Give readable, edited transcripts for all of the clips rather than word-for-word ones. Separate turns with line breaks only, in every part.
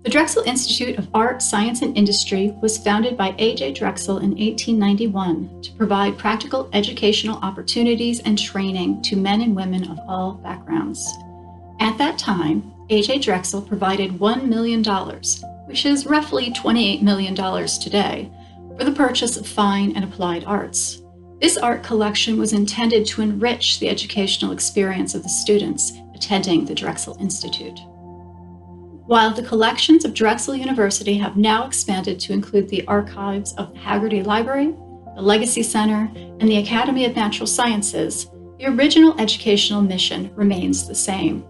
The Drexel Institute of Art, Science, and Industry was founded by AJ Drexel in 1891 to provide practical educational opportunities and training to men and women of all backgrounds. At that time, AJ Drexel provided $1 million, which is roughly $28 million today, for the purchase of fine and applied arts. This art collection was intended to enrich the educational experience of the students attending the Drexel Institute. While the collections of Drexel University have now expanded to include the archives of the Hagerty Library, the Legacy Center, and the Academy of Natural Sciences, the original educational mission remains the same.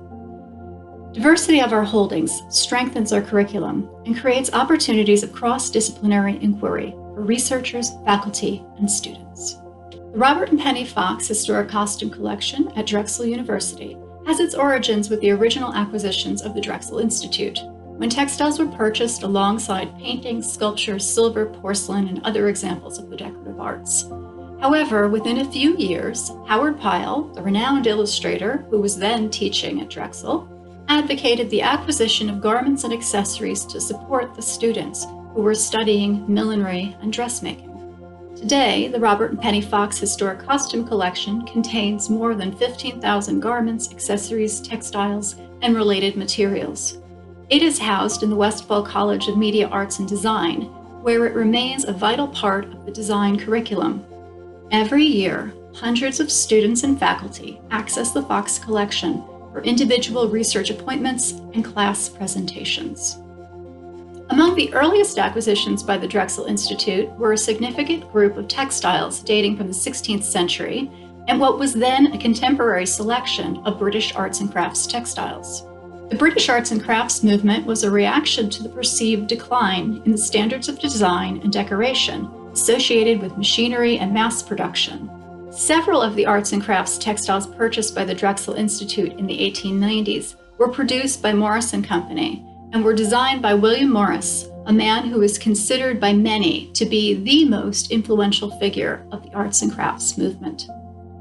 Diversity of our holdings strengthens our curriculum and creates opportunities of cross-disciplinary inquiry for researchers, faculty, and students. The Robert and Penny Fox Historic Costume Collection at Drexel University has its origins with the original acquisitions of the Drexel Institute, when textiles were purchased alongside paintings, sculptures, silver, porcelain, and other examples of the decorative arts. However, within a few years, Howard Pyle, the renowned illustrator who was then teaching at Drexel, advocated the acquisition of garments and accessories to support the students who were studying millinery and dressmaking. Today, the Robert and Penny Fox Historic Costume Collection contains more than 15,000 garments, accessories, textiles, and related materials. It is housed in the Westfall College of Media Arts and Design, where it remains a vital part of the design curriculum. Every year, hundreds of students and faculty access the Fox Collection for individual research appointments and class presentations. Among the earliest acquisitions by the Drexel Institute were a significant group of textiles dating from the 16th century and what was then a contemporary selection of British arts and crafts textiles. The British arts and crafts movement was a reaction to the perceived decline in the standards of design and decoration associated with machinery and mass production. Several of the arts and crafts textiles purchased by the Drexel Institute in the 1890s were produced by Morris & Company and were designed by William Morris, a man who is considered by many to be the most influential figure of the arts and crafts movement.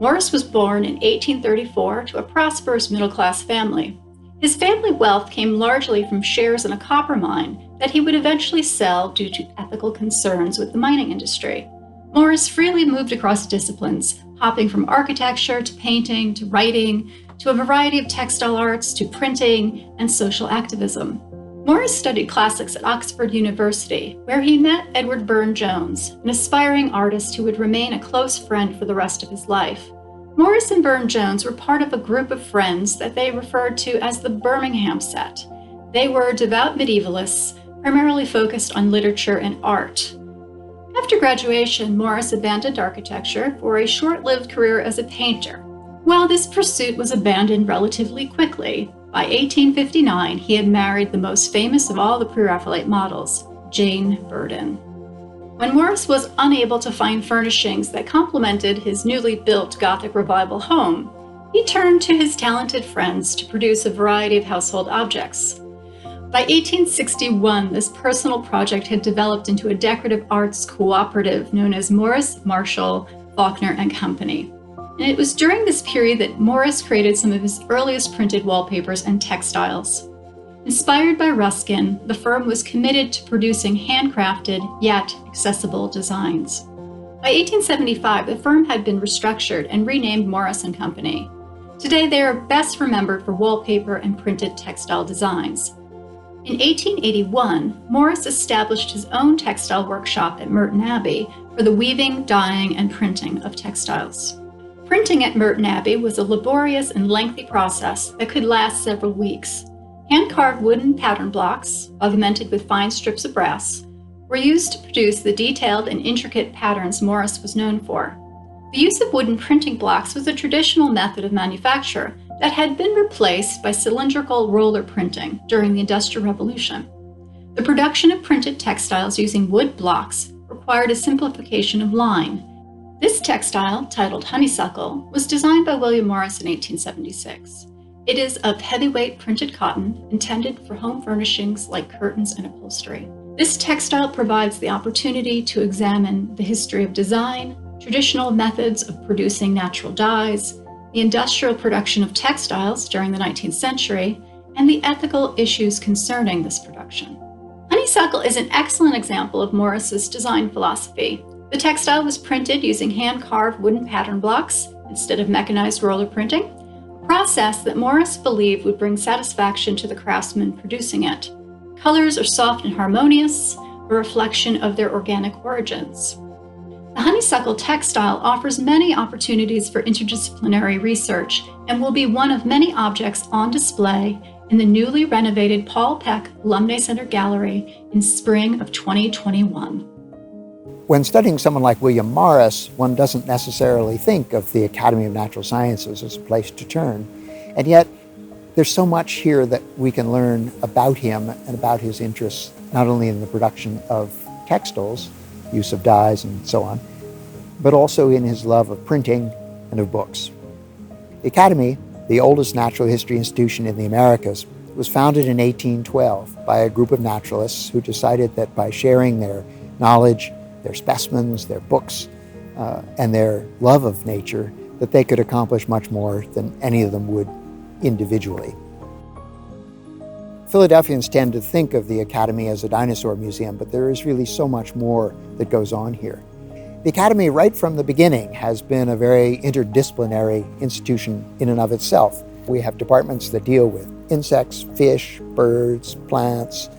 Morris was born in 1834 to a prosperous middle-class family. His family wealth came largely from shares in a copper mine that he would eventually sell due to ethical concerns with the mining industry. Morris freely moved across disciplines, hopping from architecture to painting to writing to a variety of textile arts to printing and social activism. Morris studied classics at Oxford University, where he met Edward Burne-Jones, an aspiring artist who would remain a close friend for the rest of his life. Morris and Burne-Jones were part of a group of friends that they referred to as the Birmingham Set. They were devout medievalists, primarily focused on literature and art. After graduation, Morris abandoned architecture for a short-lived career as a painter. While this pursuit was abandoned relatively quickly, by 1859 he had married the most famous of all the Pre-Raphaelite models, Jane Burden. When Morris was unable to find furnishings that complemented his newly built Gothic Revival home, he turned to his talented friends to produce a variety of household objects. By 1861, this personal project had developed into a decorative arts cooperative known as Morris, Marshall, Faulkner and Company. And it was during this period that Morris created some of his earliest printed wallpapers and textiles. Inspired by Ruskin, the firm was committed to producing handcrafted, yet accessible designs. By 1875, the firm had been restructured and renamed Morris & Company. Today, they are best remembered for wallpaper and printed textile designs. In 1881, Morris established his own textile workshop at Merton Abbey for the weaving, dyeing, and printing of textiles. Printing at Merton Abbey was a laborious and lengthy process that could last several weeks. Hand-carved wooden pattern blocks, augmented with fine strips of brass, were used to produce the detailed and intricate patterns Morris was known for. The use of wooden printing blocks was a traditional method of manufacture that had been replaced by cylindrical roller printing during the Industrial Revolution. The production of printed textiles using wood blocks required a simplification of line. This textile, titled Honeysuckle, was designed by William Morris in 1876. It is of heavyweight printed cotton intended for home furnishings like curtains and upholstery. This textile provides the opportunity to examine the history of design, traditional methods of producing natural dyes, the industrial production of textiles during the 19th century, and the ethical issues concerning this production. Honeysuckle is an excellent example of Morris's design philosophy. The textile was printed using hand-carved wooden pattern blocks instead of mechanized roller printing, a process that Morris believed would bring satisfaction to the craftsmen producing it. Colors are soft and harmonious, a reflection of their organic origins. The honeysuckle textile offers many opportunities for interdisciplinary research and will be one of many objects on display in the newly renovated Paul Peck Alumni Center Gallery in spring of 2021.
When studying someone like William Morris, one doesn't necessarily think of the Academy of Natural Sciences as a place to turn. And yet, there's so much here that we can learn about him and about his interests, not only in the production of textiles, use of dyes and so on, but also in his love of printing and of books. The Academy, the oldest natural history institution in the Americas, was founded in 1812 by a group of naturalists who decided that by sharing their knowledge, their specimens, their books, and their love of nature, that they could accomplish much more than any of them would individually. Philadelphians tend to think of the Academy as a dinosaur museum, but there is really so much more that goes on here. The Academy, right from the beginning, has been a very interdisciplinary institution in and of itself. We have departments that deal with insects, fish, birds, plants,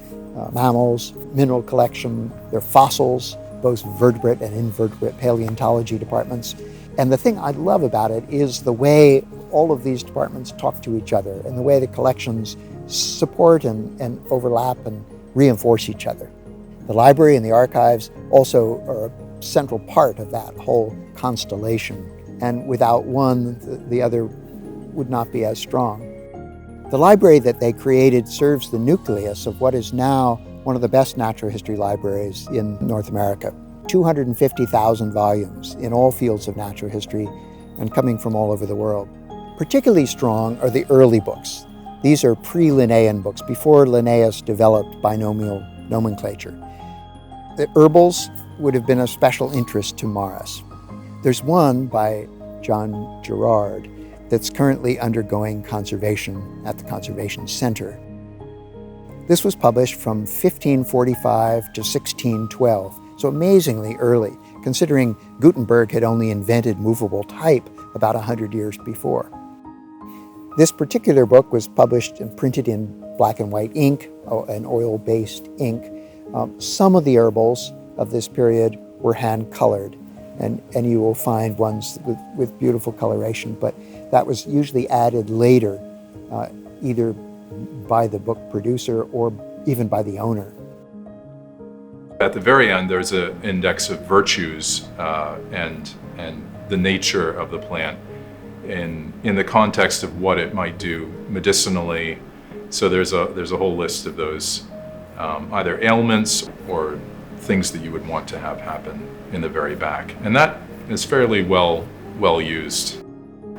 mammals, mineral collection, their fossils, both vertebrate and invertebrate paleontology departments. And the thing I love about it is the way all of these departments talk to each other and the way the collections support and overlap and reinforce each other. The library and the archives also are a central part of that whole constellation, and without one, the other would not be as strong. The library that they created serves the nucleus of what is now one of the best natural history libraries in North America. 250,000 volumes in all fields of natural history and coming from all over the world. Particularly strong are the early books. These are pre-Linnaean books, before Linnaeus developed binomial nomenclature. The herbals would have been of special interest to Morris. There's one by John Gerard that's currently undergoing conservation at the Conservation Center. This was published from 1545 to 1612, so amazingly early, considering Gutenberg had only invented movable type about 100 years before. This particular book was published and printed in black and white ink, an oil-based ink. Some of the herbals of this period were hand-colored, and you will find ones with beautiful coloration, but that was usually added later, either by the book producer or even by the owner.
At the very end, there's an index of virtues and the nature of the plant in the context of what it might do medicinally. So there's a whole list of those, either ailments or things that you would want to have happen in the very back. And that is fairly well used.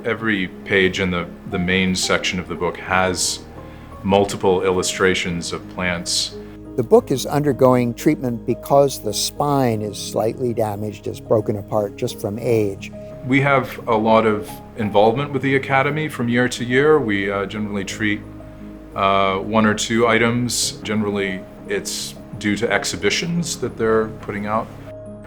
Every page in the main section of the book has multiple illustrations of plants.
The book is undergoing treatment because the spine is slightly damaged, it's broken apart just from age.
We have a lot of involvement with the Academy from year to year. We generally treat one or two items. Generally, it's due to exhibitions that they're putting out.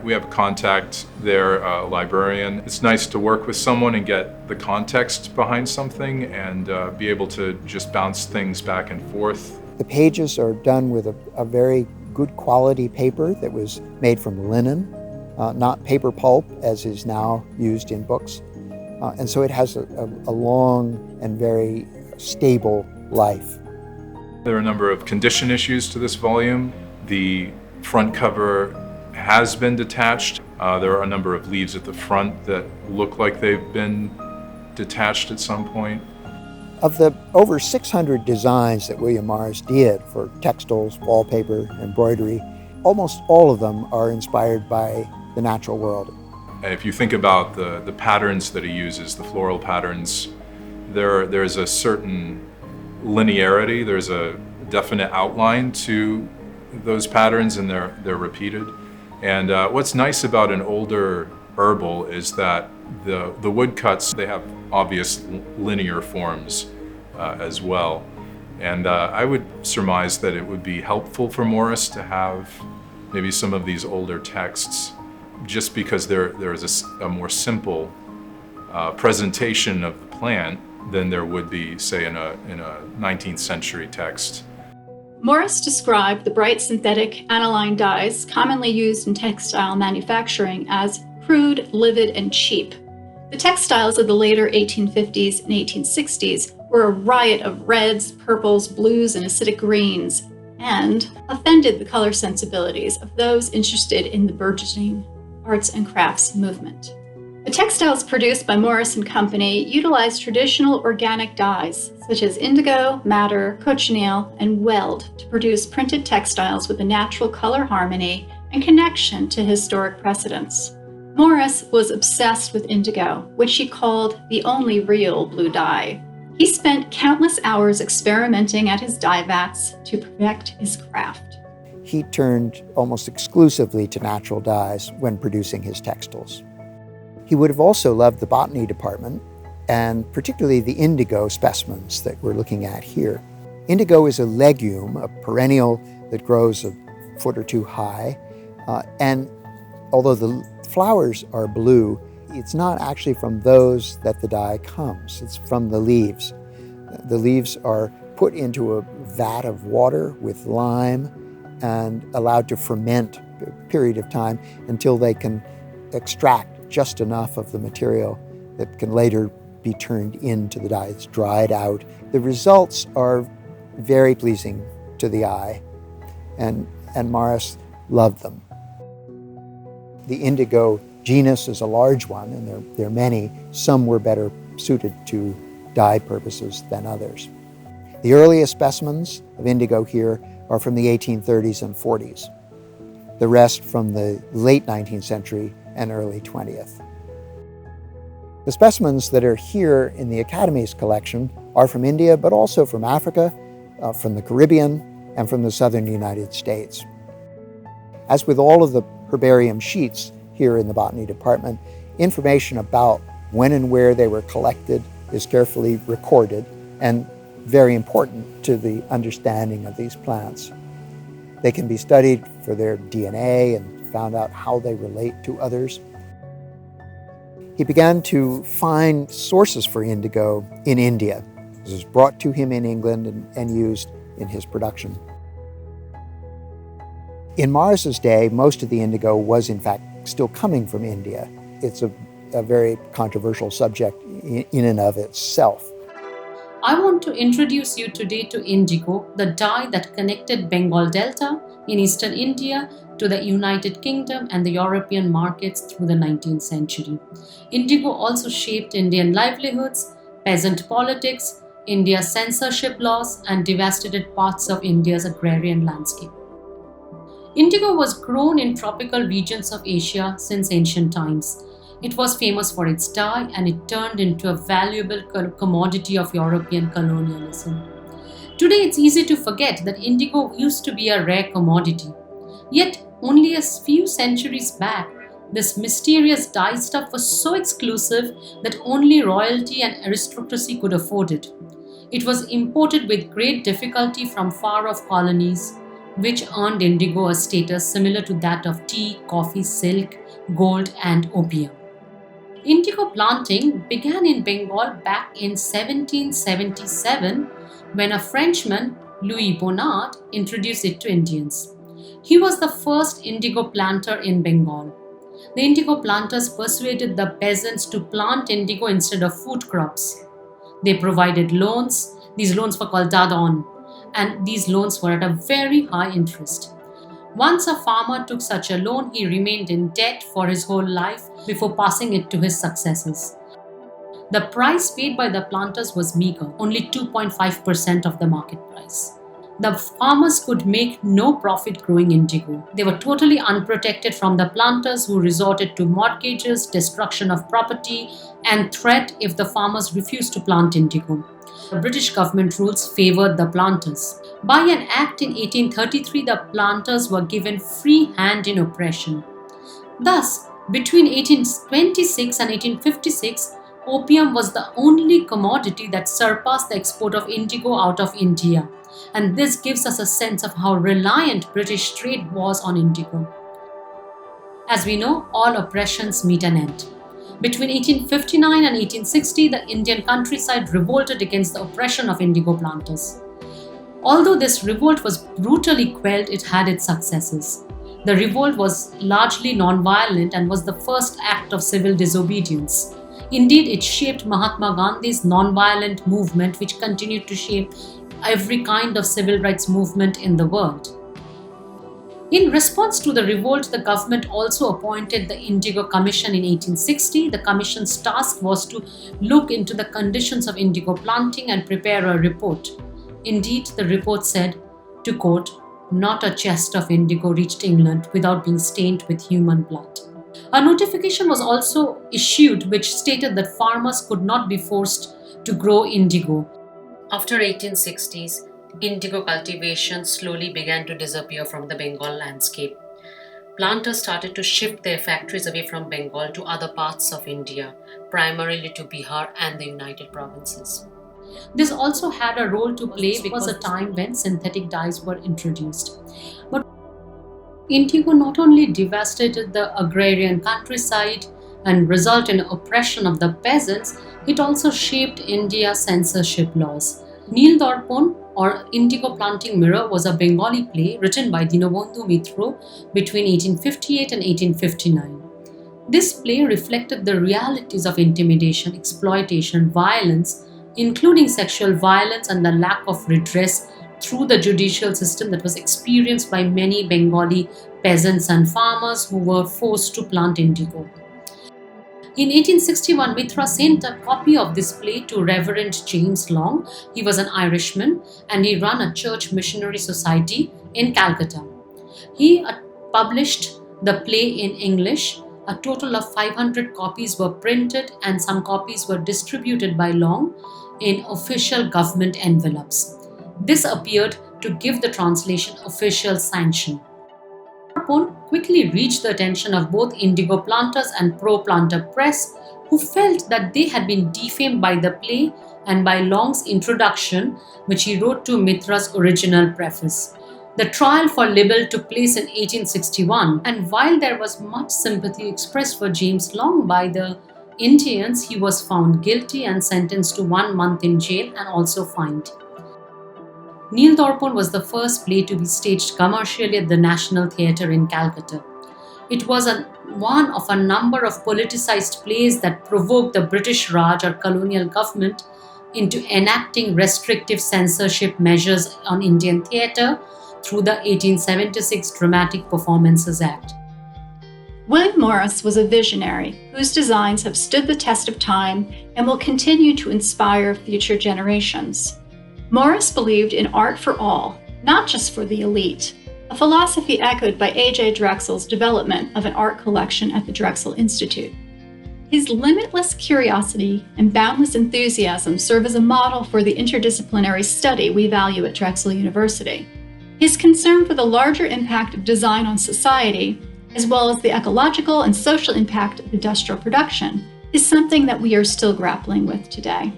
We have contact their librarian. It's nice to work with someone and get the context behind something and be able to just bounce things back and forth.
The pages are done with a very good quality paper that was made from linen, not paper pulp as is now used in books. And so it has a long and very stable life.
There are a number of condition issues to this volume. The front cover has been detached. There are a number of leaves at the front that look like they've been detached at some point.
Of the over 600 designs that William Morris did for textiles, wallpaper, embroidery, almost all of them are inspired by the natural world.
If you think about the patterns that he uses, the floral patterns, there's a certain linearity, there's a definite outline to those patterns, and they're repeated. And what's nice about an older herbal is that the woodcuts, they have obvious linear forms as well. And I would surmise that it would be helpful for Morris to have maybe some of these older texts, just because there is a more simple presentation of the plant than there would be, say, in a 19th century text.
Morris described the bright synthetic aniline dyes commonly used in textile manufacturing as crude, livid, and cheap. The textiles of the later 1850s and 1860s were a riot of reds, purples, blues, and acidic greens, and offended the color sensibilities of those interested in the burgeoning arts and crafts movement. The textiles produced by Morris and Company utilized traditional organic dyes such as indigo, madder, cochineal, and weld to produce printed textiles with a natural color harmony and connection to historic precedents. Morris was obsessed with indigo, which he called the only real blue dye. He spent countless hours experimenting at his dye vats to perfect his craft.
He turned almost exclusively to natural dyes when producing his textiles. He would have also loved the botany department, and particularly the indigo specimens that we're looking at here. Indigo is a legume, a perennial that grows a foot or two high, and although the flowers are blue, it's not actually from those that the dye comes. It's from the leaves. The leaves are put into a vat of water with lime and allowed to ferment a period of time until they can extract just enough of the material that can later be turned into the dye. It's dried out. The results are very pleasing to the eye, and Morris loved them. The indigo genus is a large one, and there are many. Some were better suited to dye purposes than others. The earliest specimens of indigo here are from the 1830s and 40s. The rest from the late 19th century and early 20th. The specimens that are here in the Academy's collection are from India, but also from Africa, from the Caribbean, and from the southern United States. As with all of the herbarium sheets here in the botany department, information about when and where they were collected is carefully recorded and very important to the understanding of these plants. They can be studied for their DNA and found out how they relate to others. He began to find sources for indigo in India. This was brought to him in England and used in his production. In Morris's day, most of the indigo was in fact still coming from India. It's a very controversial subject in and of itself.
I want to introduce you today to indigo, the dye that connected Bengal Delta in eastern India to the United Kingdom and the European markets through the 19th century. Indigo also shaped Indian livelihoods, peasant politics, India's censorship laws, and devastated parts of India's agrarian landscape. Indigo was grown in tropical regions of Asia since ancient times. It was famous for its dye, and it turned into a valuable commodity of European colonialism. Today, it's easy to forget that indigo used to be a rare commodity. Yet, only a few centuries back, this mysterious dye stuff was so exclusive that only royalty and aristocracy could afford it. It was imported with great difficulty from far-off colonies, which earned indigo a status similar to that of tea, coffee, silk, gold, and opium. Indigo planting began in Bengal back in 1777 when a Frenchman, Louis Bonnard, introduced it to Indians. He was the first indigo planter in Bengal. The indigo planters persuaded the peasants to plant indigo instead of food crops. They provided loans. These loans were called dadon, and these loans were at a very high interest. Once a farmer took such a loan, he remained in debt for his whole life before passing it to his successors. The price paid by the planters was meager, only 2.5% of the market price. The farmers could make no profit growing indigo. They were totally unprotected from the planters, who resorted to mortgages, destruction of property, and threat if the farmers refused to plant indigo. The British government rules favored the planters. By an act in 1833, the planters were given free hand in oppression. Thus, between 1826 and 1856, opium was the only commodity that surpassed the export of indigo out of India, and this gives us a sense of how reliant British trade was on indigo. As we know, all oppressions meet an end. Between 1859 and 1860, the Indian countryside revolted against the oppression of indigo planters. Although this revolt was brutally quelled, it had its successes. The revolt was largely non-violent and was the first act of civil disobedience. Indeed, it shaped Mahatma Gandhi's non-violent movement, which continued to shape every kind of civil rights movement in the world. In response to the revolt, the government also appointed the Indigo Commission in 1860. The commission's task was to look into the conditions of indigo planting and prepare a report. Indeed, the report said, to quote, "Not a chest of indigo reached England without being stained with human blood." A notification was also issued which stated that farmers could not be forced to grow indigo. After 1860s, indigo cultivation slowly began to disappear from the Bengal landscape. Planters started to shift their factories away from Bengal to other parts of India, primarily to Bihar and the United Provinces. This also had a role to play because it was a time when synthetic dyes were introduced. But indigo not only devastated the agrarian countryside and resulted in oppression of the peasants, it also shaped India's censorship laws. Neel Darpan, or Indigo Planting Mirror, was a Bengali play written by Dinobandhu Mitra between 1858 and 1859. This play reflected the realities of intimidation, exploitation, violence, including sexual violence and the lack of redress through the judicial system that was experienced by many Bengali peasants and farmers who were forced to plant indigo. In 1861, Mitra sent a copy of this play to Reverend James Long. He was an Irishman and he ran a church missionary society in Calcutta. He published the play in English. A total of 500 copies were printed and some copies were distributed by Long in official government envelopes. This appeared to give the translation official sanction. Darpan quickly reached the attention of both indigo planters and pro-planter press, who felt that they had been defamed by the play and by Long's introduction, which he wrote to Mitra's original preface. The trial for libel took place in 1861, and while there was much sympathy expressed for James Long by the Indians, he was found guilty and sentenced to 1 month in jail and also fined. Neel Darpan was the first play to be staged commercially at the National Theatre in Calcutta. It was one of a number of politicized plays that provoked the British Raj or colonial government into enacting restrictive censorship measures on Indian theatre through the 1876 Dramatic Performances Act.
William Morris was a visionary whose designs have stood the test of time and will continue to inspire future generations. Morris believed in art for all, not just for the elite, a philosophy echoed by AJ Drexel's development of an art collection at the Drexel Institute. His limitless curiosity and boundless enthusiasm serve as a model for the interdisciplinary study we value at Drexel University. His concern for the larger impact of design on society, as well as the ecological and social impact of industrial production, is something that we are still grappling with today.